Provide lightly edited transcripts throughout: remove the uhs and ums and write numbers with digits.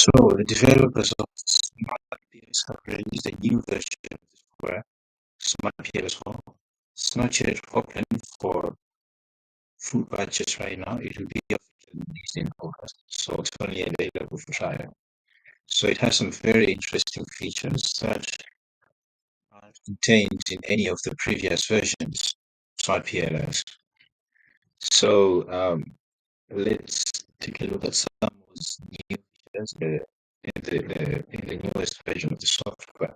So the developers of SmartPLS have released a new version of the software, SmartPLS 4. It's not yet open for full purchase right now. It will be officially released in August, so it's only available for trial. So it has some very interesting features that aren't contained in any of the previous versions, SmartPLS. So let's take a look at some of those new features in the newest version of the software.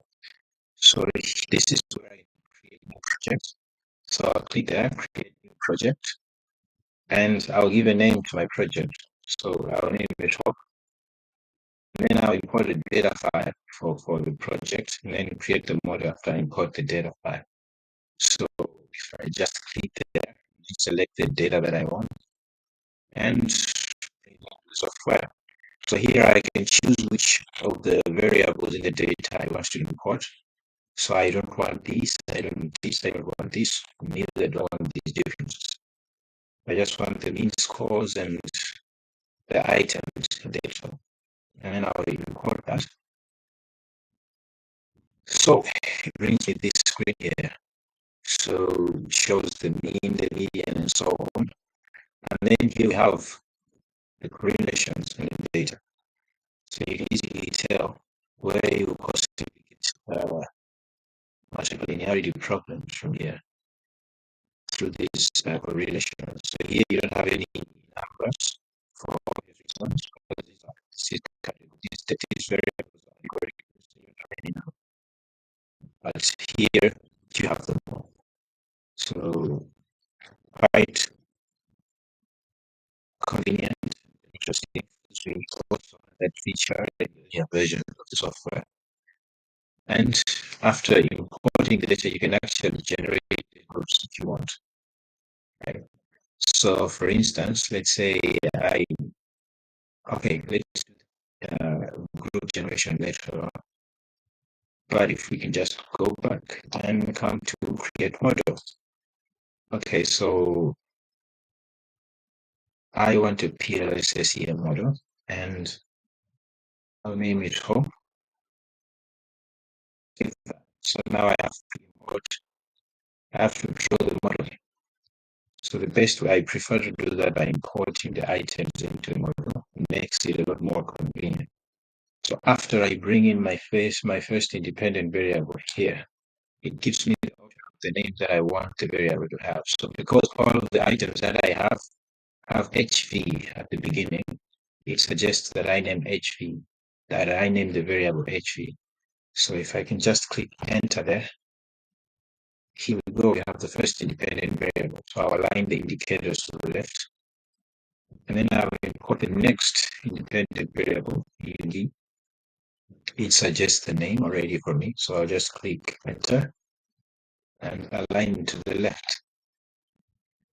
So this is where I create new project. So I'll click there, create new project, and I'll give a name to my project. So I'll name it up. And then I'll import the data file for the project, and then create the model after I import the data file. So if I just click there, select the data that I want, and the software. So here I can choose which of the variables in the data I want to import. So I don't want this, I don't want this, I don't want this, neither do I want these differences. I just want the mean scores and the items data. And then I'll import that. So it brings me this screen here. So it shows the mean, the median, and so on. And then you have the correlations in the data. So you can easily tell where you possibly get multiple linearity problems from here through this correlation. So here you don't have any numbers for obvious reasons. These statistics variables are algorithms, so you don't have any numbers. But here you have them all. So quite convenient, interesting. So you also have that feature in your version of the software. And after importing the data, you can actually generate the groups if you want. Okay. So for instance, let's say let's do group generation later on. But if we can just go back and come to create model. Okay, so I want a PLS SEM model, and I'll name it home. So now I have to import, I have to draw the model. So the best way, I prefer to do that by importing the items into the model. It makes it a lot more convenient. So after I bring in my first independent variable here, it gives me the name that I want the variable to have. So because all of the items that I have HV at the beginning, it suggests that I name HV, that I name the variable HV. So if I can just click enter there, here we go, we have the first independent variable. So I'll align the indicators to the left. And then I'll import the next independent variable, UD. It suggests the name already for me. So I'll just click enter and align to the left.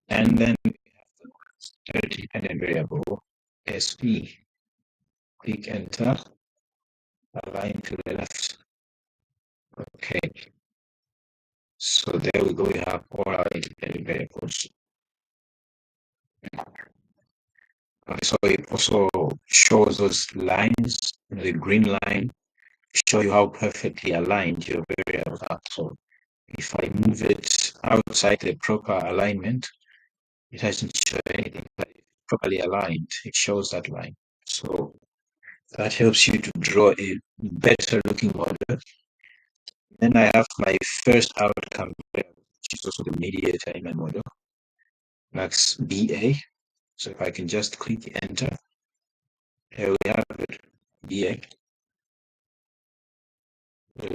And then we have the third dependent variable, SV. Click enter, align to the left. Okay. So there we go, we have all our independent variables. So it also shows those lines, the green line, show you how perfectly aligned your variables are. So if I move it outside the proper alignment, it doesn't show anything, but it's properly aligned, it shows that line. So that helps you to draw a better looking model. Then I have my first outcome, which is also the mediator in my model. That's BA. So if I can just click enter, here we have it, BA.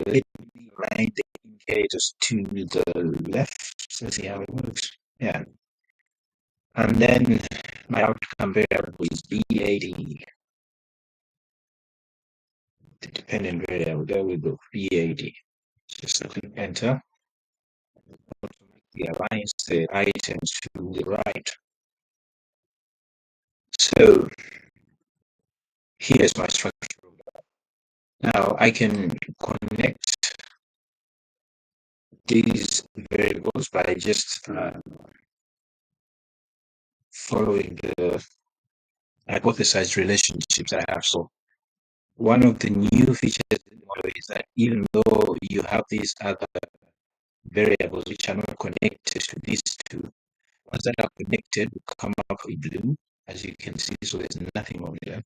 Let me align the indicators to the left. Let's see how it works. Yeah. And then my outcome variable is BAD. The dependent variable, there we go, BAD. Just click enter. Automatically aligns the items to the right. So here's my structure. Now I can connect these variables by just following the hypothesized relationships I have. So one of the new features in the model is that even though you have these other variables which are not connected to these two, ones that are connected will come up with blue, as you can see, so there's nothing wrong with them.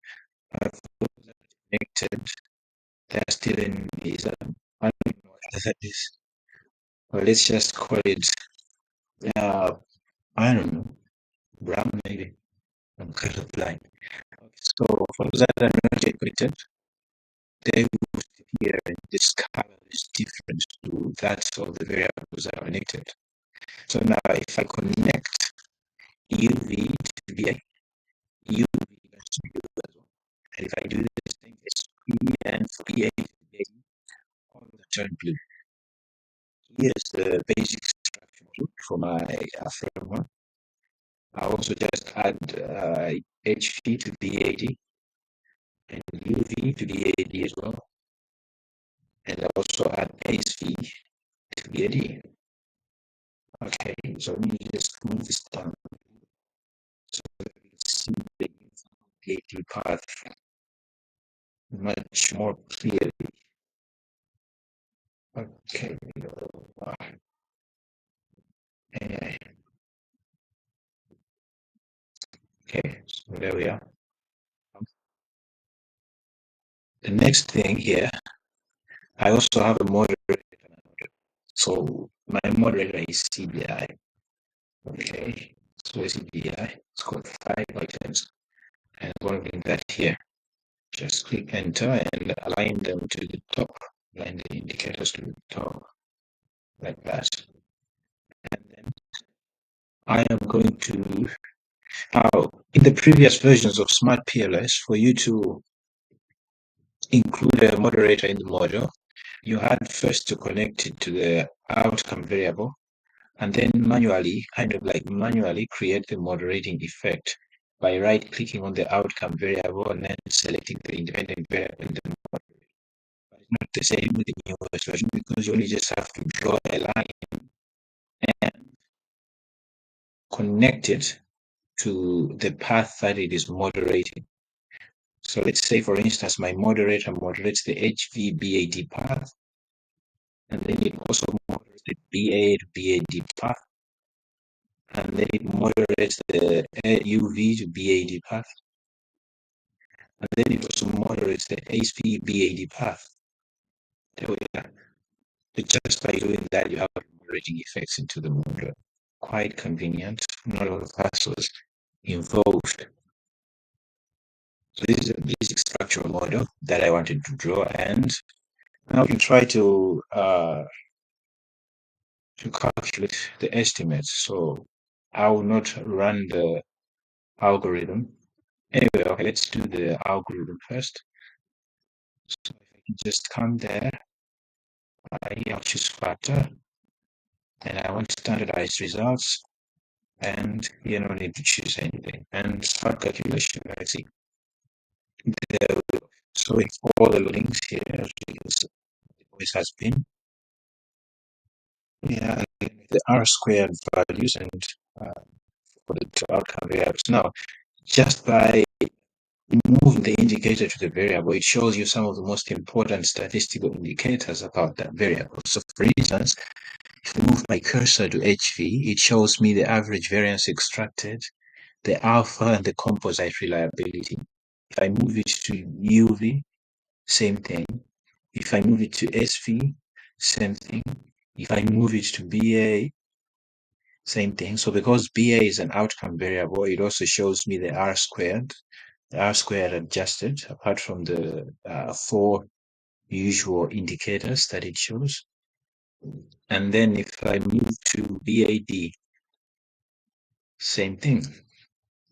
But for those that are connected, they're still in these, I don't know what that is. Well, let's just call it, uh, I don't know, brown maybe. I'm colorblind. Okay, so for those that are not yet connected, they will appear in this color is different to that of the variables that are connected. So now if I connect UV to BI, UV to blue as well. And if I do the same SP and for BA to BA, all of them turn blue. Here's the basic structure for my framework. I also just add HV to BAD and UV to BAD as well. And I also add SV to BAD. Okay, so let me just move this down so that we can see the BAD path much more clearly. Okay, okay, so there we are. The next thing here, I also have a moderator. So my moderator is CBI. Okay, so CBI, it's got 5 items, and I'm going to bring that here. Just click enter and align them to the top, align the indicators to the top, like that. And then I am going to, in the previous versions of SmartPLS, for you to include a moderator in the model, you had first to connect it to the outcome variable and then manually, manually create the moderating effect by right clicking on the outcome variable and then selecting the independent variable in the moderator. But it's not the same with the newest version because you only just have to draw a line and connect it to the path that it is moderating. So let's say, for instance, my moderator moderates the HVBAD path, and then it also moderates the BA to BAD path, and then it moderates the UV to BAD path, and then it also moderates the HVBAD path. There we are. Just by doing that, you have moderating effects into the model. Quite convenient, not a lot of hassles involved. So this is a basic structural model that I wanted to draw, and now we can try to calculate the estimates. So I will not run the algorithm. Anyway, okay, let's do the algorithm first. So if I can just come there, I'll choose factor, and I want standardized results, and you don't need to choose anything. And start calculation, let's see. There we go. So it's all the links here, as you can see, it always has been. Yeah, the R squared values and for the outcome variables. Now, just by moving the indicator to the variable, it shows you some of the most important statistical indicators about that variable. So for instance, if I move my cursor to HV, it shows me the average variance extracted, the alpha, and the composite reliability. If I move it to UV, same thing. If I move it to SV, same thing. If I move it to BA, same thing. So because BA is an outcome variable, it also shows me the R squared adjusted, apart from the 4 usual indicators that it shows. And then if I move to BAD, same thing.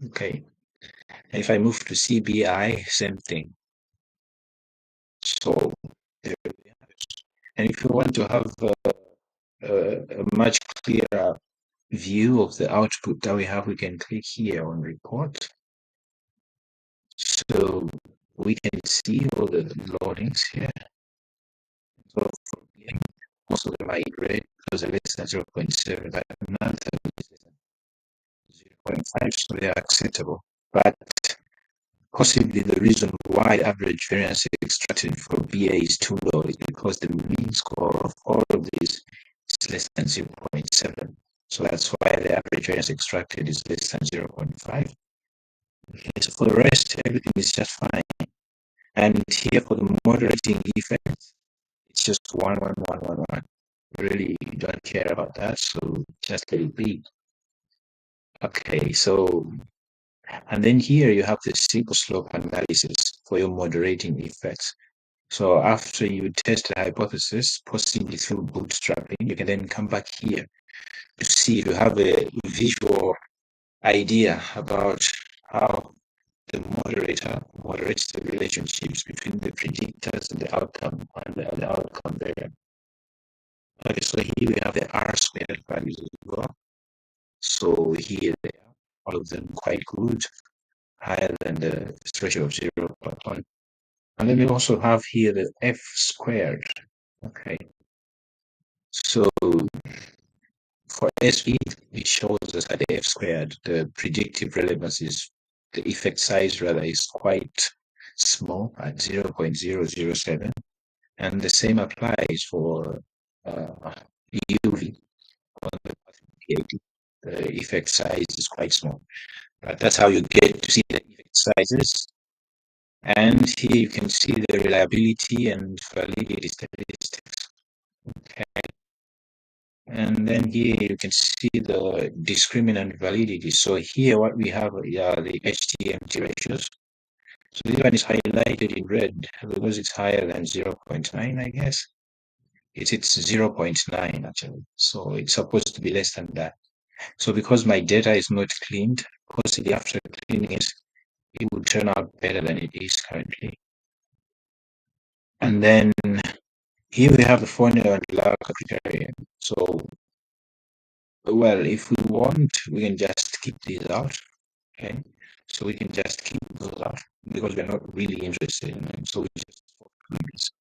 Okay. And if I move to CBI, same thing. So there we have it. And if you want to have a much clearer view of the output that we have, we can click here on report. So we can see all the loadings here. So most of them are red because they're less than 0.7, but none of them is less than 0.5, so they are acceptable. But Possibly the reason why the average variance extracted for BA is too low is because the mean score of all of these is less than 0.7. So that's why the average variance extracted is less than 0.5. Okay, so for the rest, everything is just fine. And here for the moderating effect, it's just 1, 1, 1, 1, 1. Really don't care about that, so just let it be. Okay, so, and then here you have the simple slope analysis for your moderating effects. So after you test the hypothesis, possibly through bootstrapping, you can then come back here to see if you have a visual idea about how the moderator moderates the relationships between the predictors and the outcome and the outcome variable. Okay, so here we have the R squared values as well. So here they are, all of them quite good, higher than the threshold of 0.1. And then we also have here the F squared. Okay, so for SV, it shows us that the F squared, the predictive relevance is, the effect size rather, is quite small at 0.007. And the same applies for UV on the PAT. The effect size is quite small. But that's how you get to see the effect sizes. And here you can see the reliability and validity statistics. Okay. And then here you can see the discriminant validity. So here what we have are the HTMT ratios. So this one is highlighted in red because it's higher than 0.9, I guess. It's 0.9 actually. So it's supposed to be less than that. So because my data is not cleaned, possibly after cleaning it will turn out better than it is currently. And then here we have the formula and Lager criterion. So, well, if we want, we can just keep these out. Okay. So we can just keep those out because we're not really interested in them. So we just focus on this.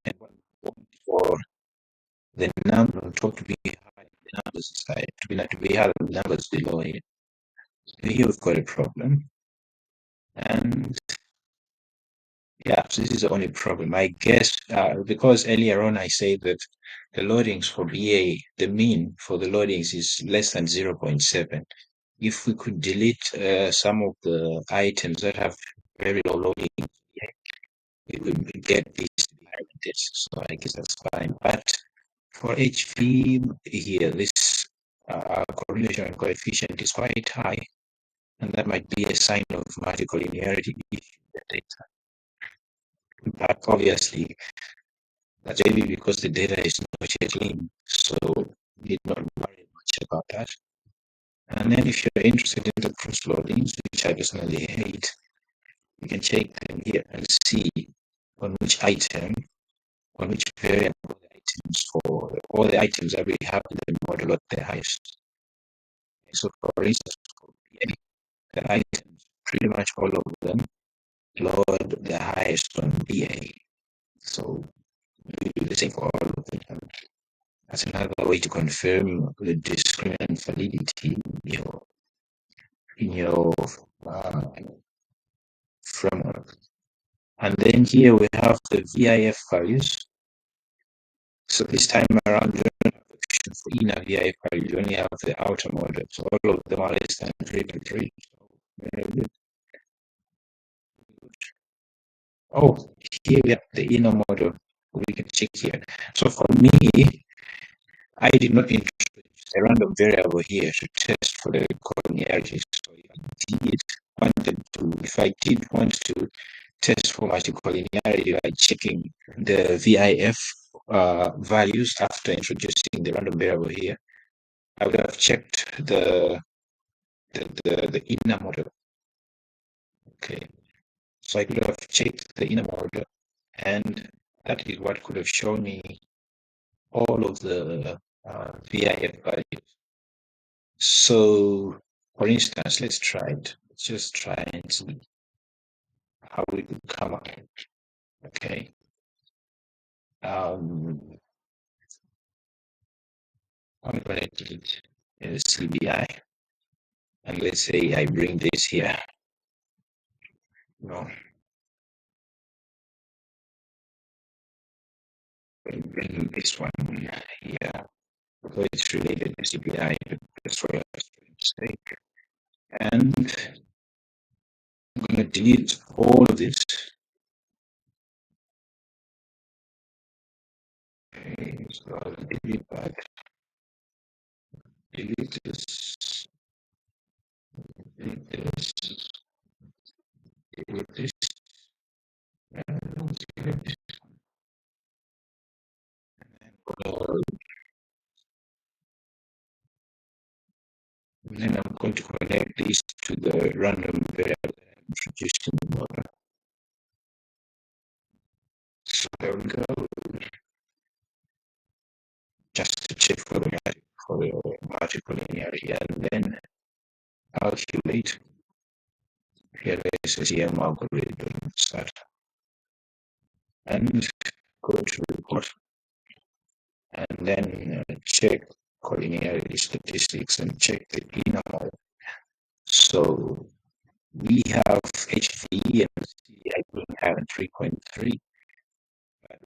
And what we want for the number on top to be high, the numbers inside to be higher than the numbers below it. So here we've got a problem. And yeah, so this is the only problem. I guess because earlier on I said that the loadings for BA, the mean for the loadings is less than 0.7. If we could delete some of the items that have very low loading, we would get this to be higher than this. So I guess that's fine. But for HV here, this correlation coefficient is quite high, and that might be a sign of multicollinearity issue in the data. But obviously, that's maybe because the data is not yet clean, so we need not worry much about that. And then if you're interested in the cross loadings, which I personally hate, you can check them here and see on which item, on which variant all the items for all the items that we have in the model at the highest. So for instance, for the items, pretty much all of them load the highest on BA. So we do the same for all of them. That's another way to confirm the discriminant validity in your uh, framework. And then here we have the VIF values. So this time around, you don't have the option for inner VIF values, you only have the outer model. So all of them are less than 3.3. So very good. Oh, here we have the inner model. We can check here. So for me, I did not introduce a random variable here to test for the collinearity. So if I did want to test for multicollinearity by checking the VIF values after introducing the random variable here, I would have checked the inner model. Okay, so I could have checked the inner model, and that is what could have shown me all of the VIF values. So, for instance, let's try it. Let's just try and see how we could come up. Okay. I'm going to delete CBI, and let's say I bring this here. No, in this one, yeah, because it's related to CPI, that's why I was mistake. And I'm going to delete all of this. Okay, so I'll delete that, delete this, delete this, delete this, and delete this. Uh, and then I'm going to connect these to the random variable that I introduced in the model. So there we go, just to check for the magical linearity, and then calculate PLS SEM algorithm start and go to report, and then check collinearity statistics and check the p-normal. So we have HV and I think have 3.3.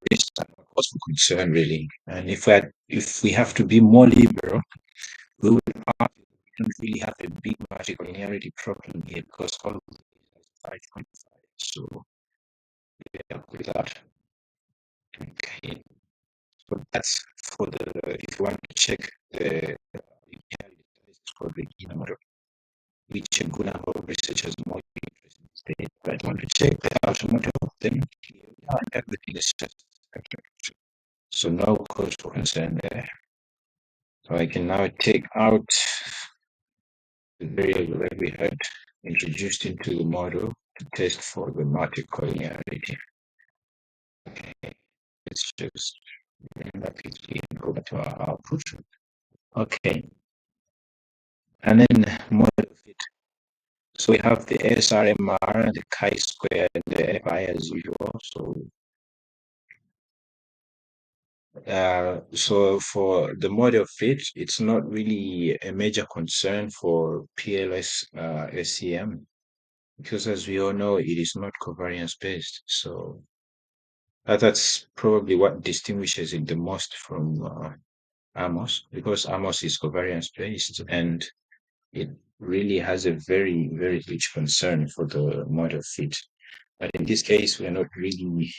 This is not cause for concern really. And if we have to be more liberal, we would argue that we don't really have a big magical linearity problem here because all of it is 5.5. So yeah, with that. Okay. So that's for the if you want to check the linearity for the Regina model, which a good number of researchers more interested in state, but want to check the automotive, then here we are, everything is just okay. So no cause for concern there. So I can now take out the variable that we had introduced into the model to test for the matrix collinearity. Okay, let's just bring that quickly and go back to our output. Okay, and then model fit. So we have the SRMR, the chi-square, and the FI as usual. So for the model fit, it's not really a major concern for PLS SEM because, as we all know, it is not covariance based. So that's probably what distinguishes it the most from Amos, because Amos is covariance based and it really has a very, very huge concern for the model fit. But in this case, we are not really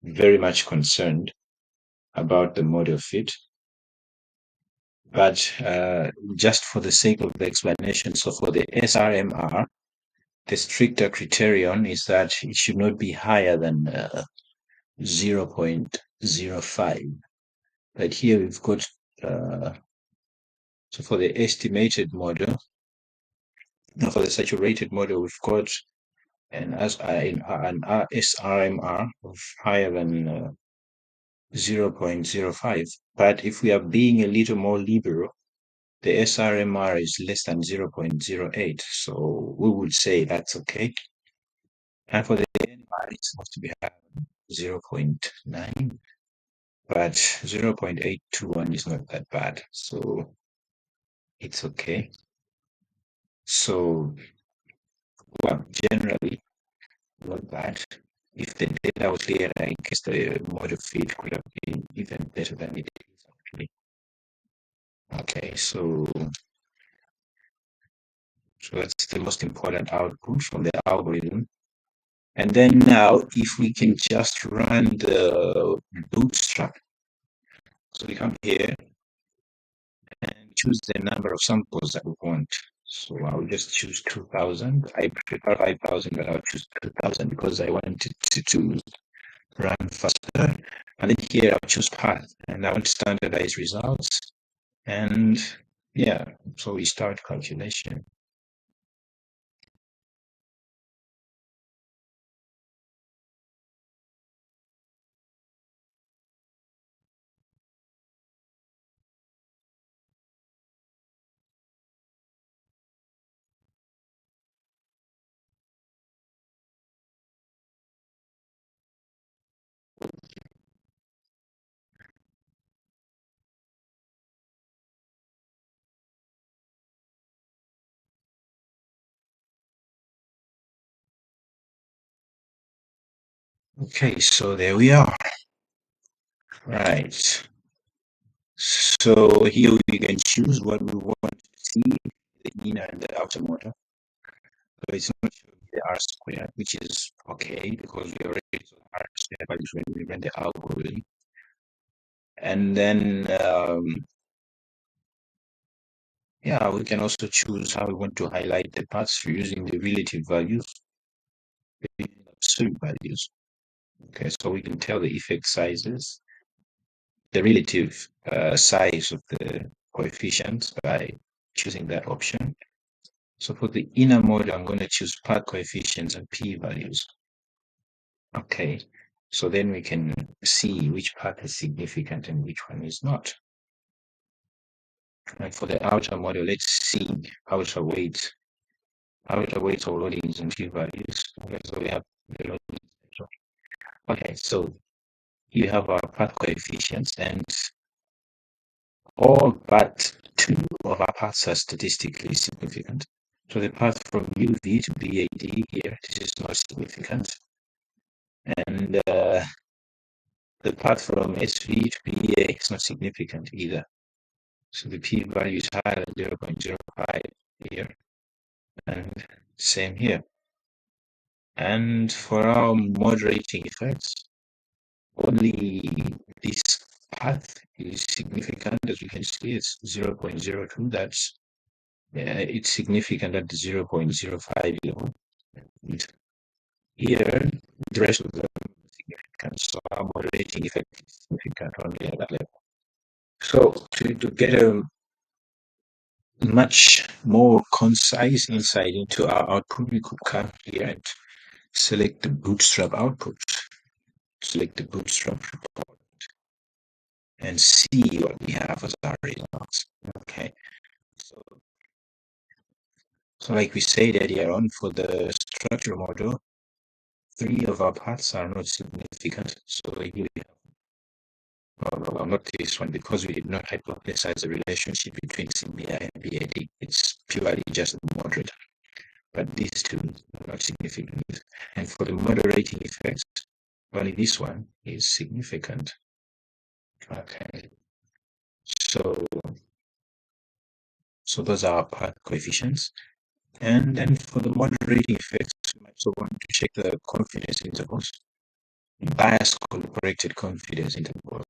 very much concerned about the model fit. But just for the sake of the explanation, so for the SRMR, the stricter criterion is that it should not be higher than 0.05. But here we've got, so for the estimated model, now for the saturated model, we've got an SRMR of higher than 0.05. But if we are being a little more liberal, the SRMR is less than 0.08. So we would say that's okay. And for the NMR, it's supposed to be 0.9, but 0.821 is not that bad. So it's okay. So, well, generally, not bad. If the data was clear, I guess the model fit could have been even better than it is actually. Okay, so that's the most important output from the algorithm. And then now, if we can just run the bootstrap, so we come here and choose the number of samples that we want. So I'll just choose 2000. I prefer 5000, but I'll choose 2000 because I want it to run faster. And then here I'll choose path and I want standardized results. And yeah, so we start calculation. Okay, so there we are. Right. So here we can choose what we want to see, the inner and the outer model. So it's not showing the R squared, which is okay because we already saw R squared values when we ran the algorithm. And then, yeah, we can also choose how we want to highlight the paths using the relative values, using absolute values. Okay, so we can tell the effect sizes, the relative size of the coefficients by choosing that option. So for the inner model, I'm going to choose path coefficients and p-values. Okay, so then we can see which path is significant and which one is not. And for the outer model, let's see outer weights of loadings and p-values. Okay, so we have the loadings. Okay, so you have our path coefficients, and all but two of our paths are statistically significant. So the path from UV to BAD here, this is not significant. And the path from SV to BA is not significant either. So the p-value is higher than 0.05 here, and same here. And for our moderating effects, only this path is significant. As you can see, it's 0.02. That's it's significant at the 0.05 level. And here, the rest of them are significant. So our moderating effect is significant only at that level. So to get a much more concise insight into our output, we could come here and select the bootstrap output, select the bootstrap report, and see what we have as our results. Okay, so, like we said earlier on, for the structure model, 3 of our paths are not significant. So here we have, well, not this one, because we did not hypothesize a relationship between CBI and BAD. It's purely just the moderate. But these two are not significant. And for the moderating effects, only this one is significant. Okay. So those are our path coefficients. And then for the moderating effects, we might also want to check the confidence intervals, bias corrected confidence intervals.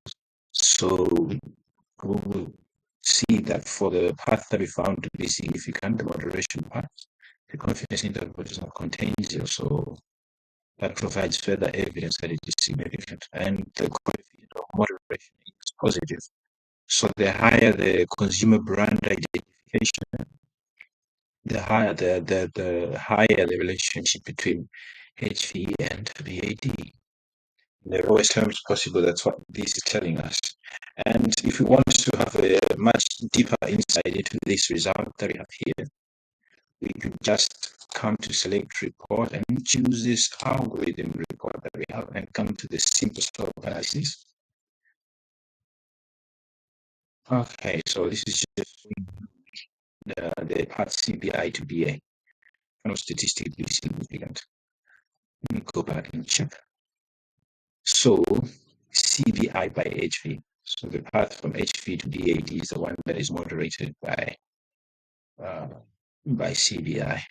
So we will see that for the path that we found to be significant, the moderation path, the confidence interval does not contain zero. So that provides further evidence that it is significant, and the coefficient of moderation is positive. So the higher the consumer brand identification, the higher the higher the relationship between HV and BAD. In the lowest terms possible, that's what this is telling us. And if we want to have a much deeper insight into this result that we have here, we could just come to select report and choose this algorithm report that we have and come to the simple slope analysis. Okay, so this is just the path CBI to BA, not statistically significant. Let me go back and check. So CBI by HV. So the path from HV to BAD is the one that is moderated by CBI.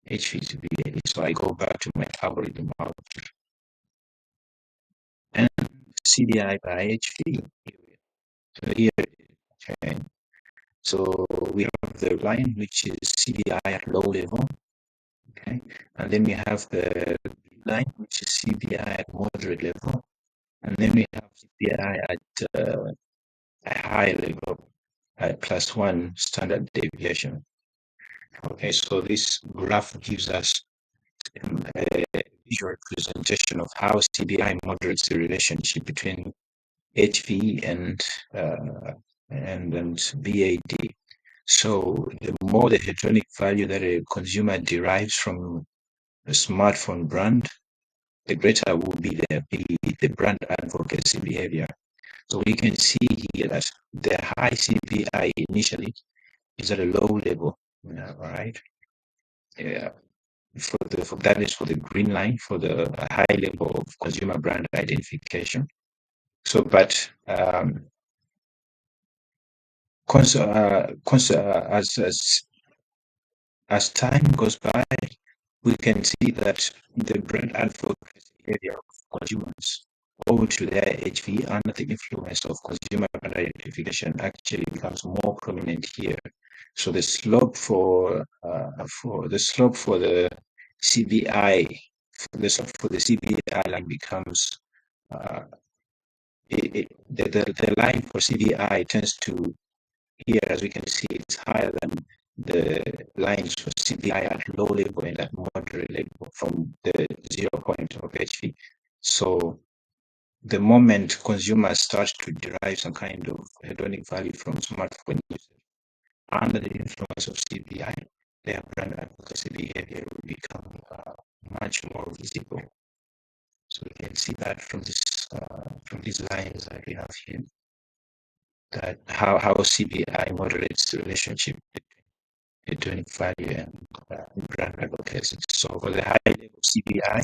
HV to BAD. So I go back to my algorithm output. And CBI by HV. So here, okay. So we have the line which is CBI at low level, okay, and then we have the line which is CBI at moderate level, and then we have CBI at a high level, at +1 standard deviation. Okay, so this graph gives us a visual representation of how CBI moderates the relationship between HV and BAD. So the more the hedonic value that a consumer derives from a smartphone brand, the greater will be the brand advocacy behavior. So we can see here that the high CPI initially is at a low level, right? Yeah. that is for the green line for the high level of consumer brand identification. So, but as time goes by, we can see that the brand advocacy area of consumers owed to their HV under the influence of consumer brand identification actually becomes more prominent here. So the slope for the slope for the CBI the slope for the CBI line becomes the line for CBI tends to here, as we can see, it's higher than the lines for CPI at low level and at moderate level from the 0 point of HV. So the moment consumers start to derive some kind of hedonic value from smartphone usage under the influence of CPI, their brand advocacy behavior will become much more visible. So we can see that from these lines that we have here, that how CPI moderates the relationship between value and brand advocacy. So for the high level of CPI,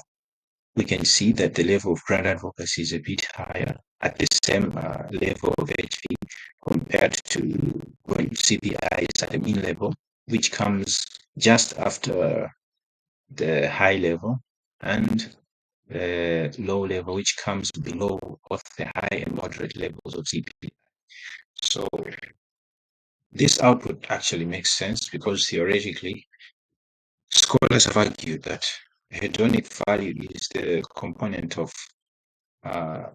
we can see that the level of brand advocacy is a bit higher at the same level of HV compared to when CPI is at the mean level, which comes just after the high level, and the low level, which comes below both the high and moderate levels of CPI. So this output actually makes sense because theoretically, scholars have argued that hedonic value is the component of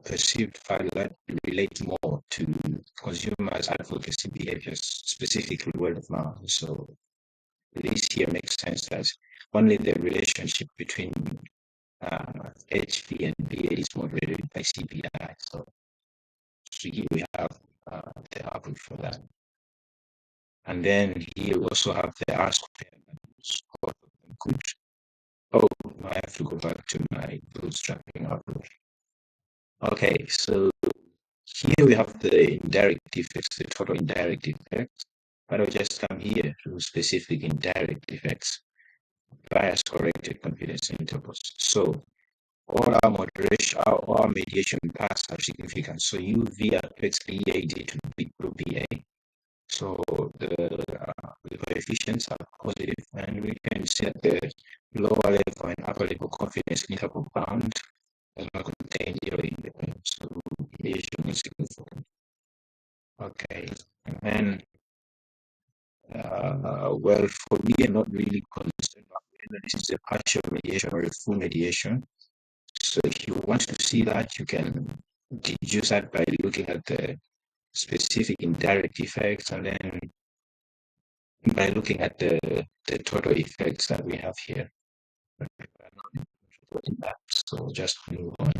perceived value that relates more to consumers' advocacy behaviors, specifically word of mouth. So this here makes sense that only the relationship between HV and BA is moderated by CPI. So here we have the output for that. And then here we also have the R squared. Good. Oh, I have to go back to my bootstrapping output. Okay, so here we have the indirect effects, the total indirect effects, but I'll just come here to specific indirect effects, bias corrected confidence intervals. So all our moderation, our mediation paths have significance. So UV affects EAD to BA. So the coefficients are positive, and we can set the lower level and upper level confidence interval bound and not contain zero independence. So mediation is significant. Okay, and then well, for me, I'm not really concerned about whether this is a partial mediation or a full mediation. So if you want to see that, you can deduce that by looking at the specific indirect effects and then by looking at the total effects that we have here. So just move on.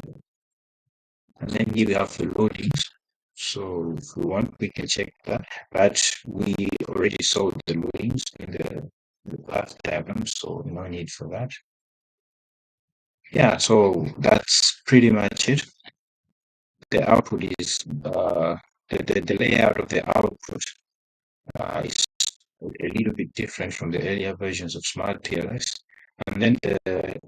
And then here we have the loadings. So if we want, we can check that. But we already saw the loadings in the path diagram, so no need for that. Yeah, so that's pretty much it. The output is the layout of the output is a little bit different from the earlier versions of SmartPLS. And then the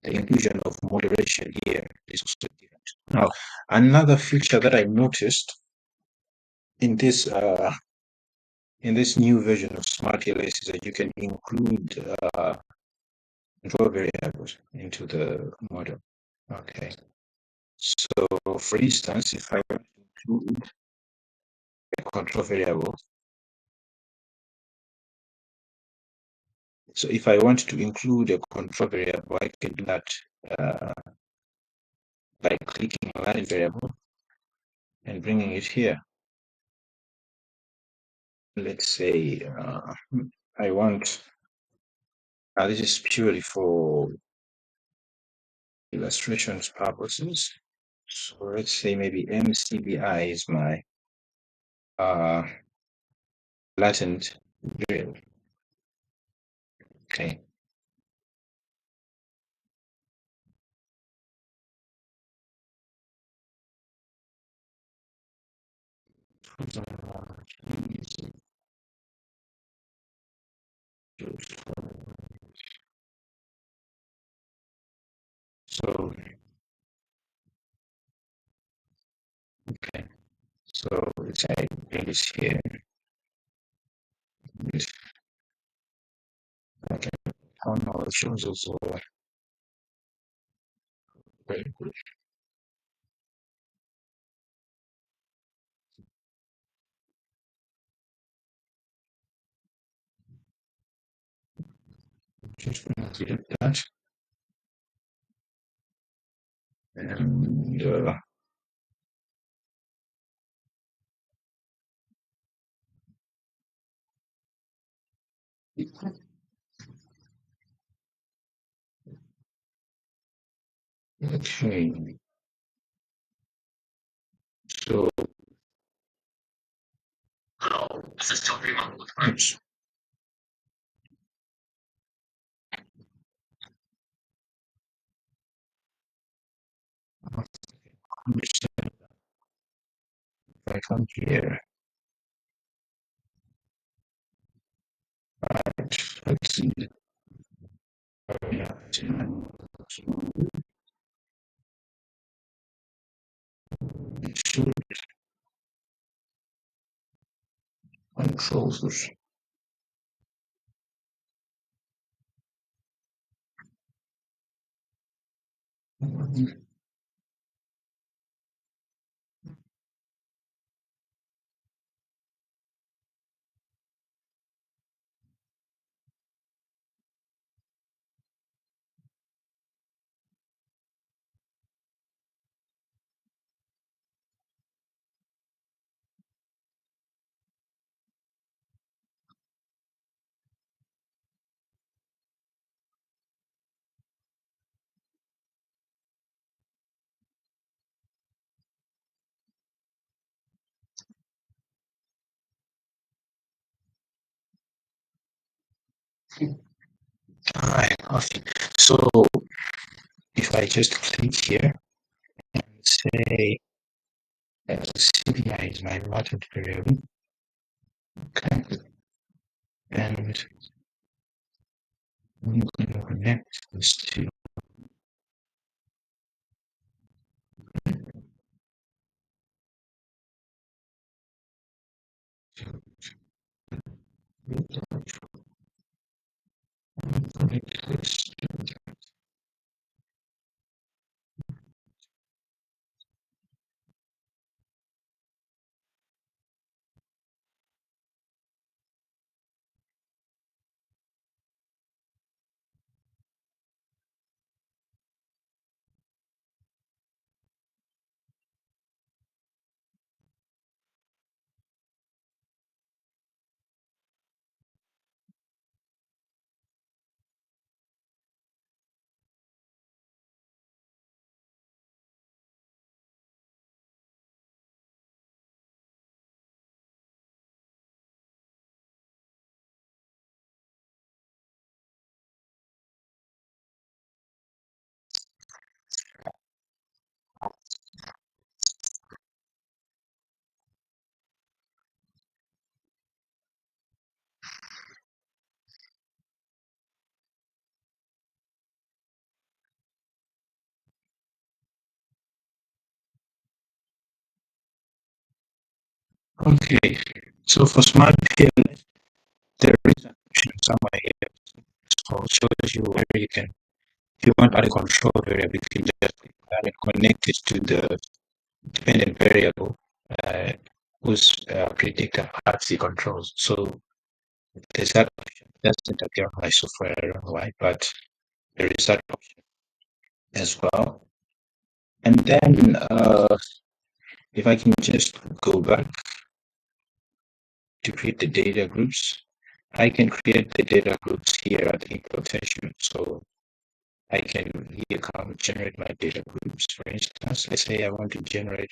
inclusion of moderation here is also different. Now, another feature that I noticed in this new version of SmartPLS is that you can include control variables into the model. Okay. So, for instance, if I want to include a control variable, so if I want to include a control variable, I can do that by clicking on that variable and bringing it here. Let's say I want, this is purely for illustrations purposes. So let's say maybe MCBI is my latent variable. Okay. So, okay. So let's say this here. This, okay. Oh no, it shows also very good. Just gonna delete that. And okay. So oops, understand if I come here. Right. Let's see. Yeah. It should controls this. Alright, okay. So if I just click here and say CPI is my water variable, okay, and I'm going to connect this to connect this to okay. So for SmartPLS, there is an option somewhere here. So it shows you where you can, if you want to add a control variable, you can just click that and connect it to the dependent variable uh, whose predictor adds the controls. So there's that option. It doesn't appear on my software, I don't know why, but there is that option as well. And then if I can just go back to create the data groups, I can create the data groups here at the input session. So I can here come generate my data groups. For instance, let's say I want to generate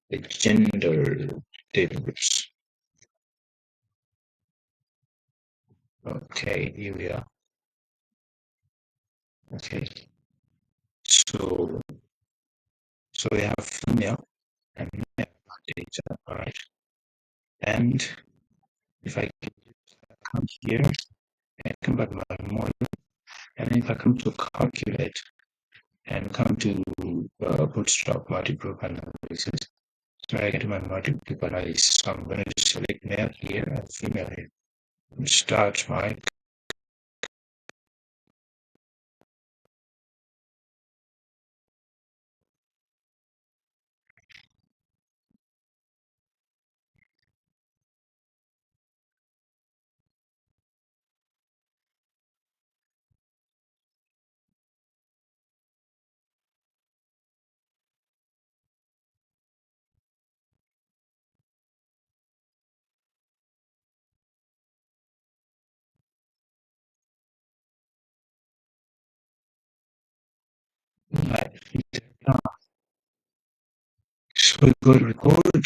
the gender data groups. Okay, here we are. Okay, so we have female and male data, all right. And if I come here and come back to my model, and if I come to calculate, and come to bootstrap multi-group analysis. So I get to my multi-group analysis. So I'm going to select male here and female here. Start my so we go to record,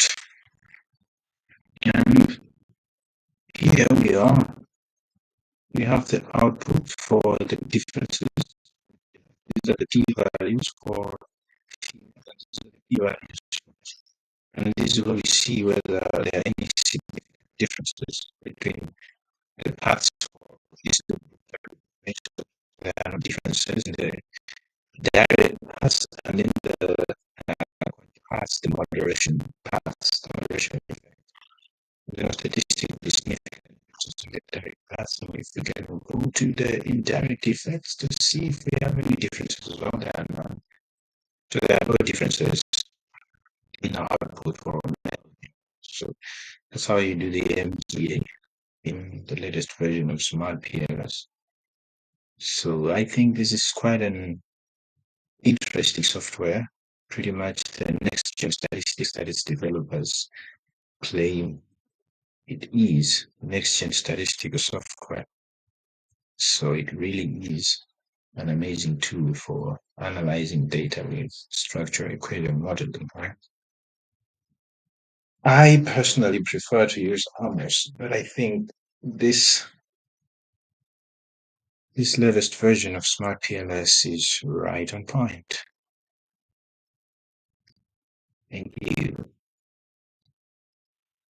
and here we are. We have the output for the differences. These are the p values for female, and these are the p values. And this is where we see whether there are any significant differences between the paths for these two. There are no differences in the direct paths and in the paths, the moderation paths, the moderation effect. There are statistically significant differences in the direct paths. So if we can go to the indirect effects to see if we have any differences as well, there are none. So there are no differences in our output for male. So that's how you do the MTA in the latest version of SmartPLS. So I think this is quite an interesting software. Pretty much the next gen statistics that its developers claim it is next gen statistical software. So it really is an amazing tool for analyzing data with structural equilibrium modeling, right? I personally prefer to use Amos, but I think this latest version of SmartPLS is right on point. Thank you.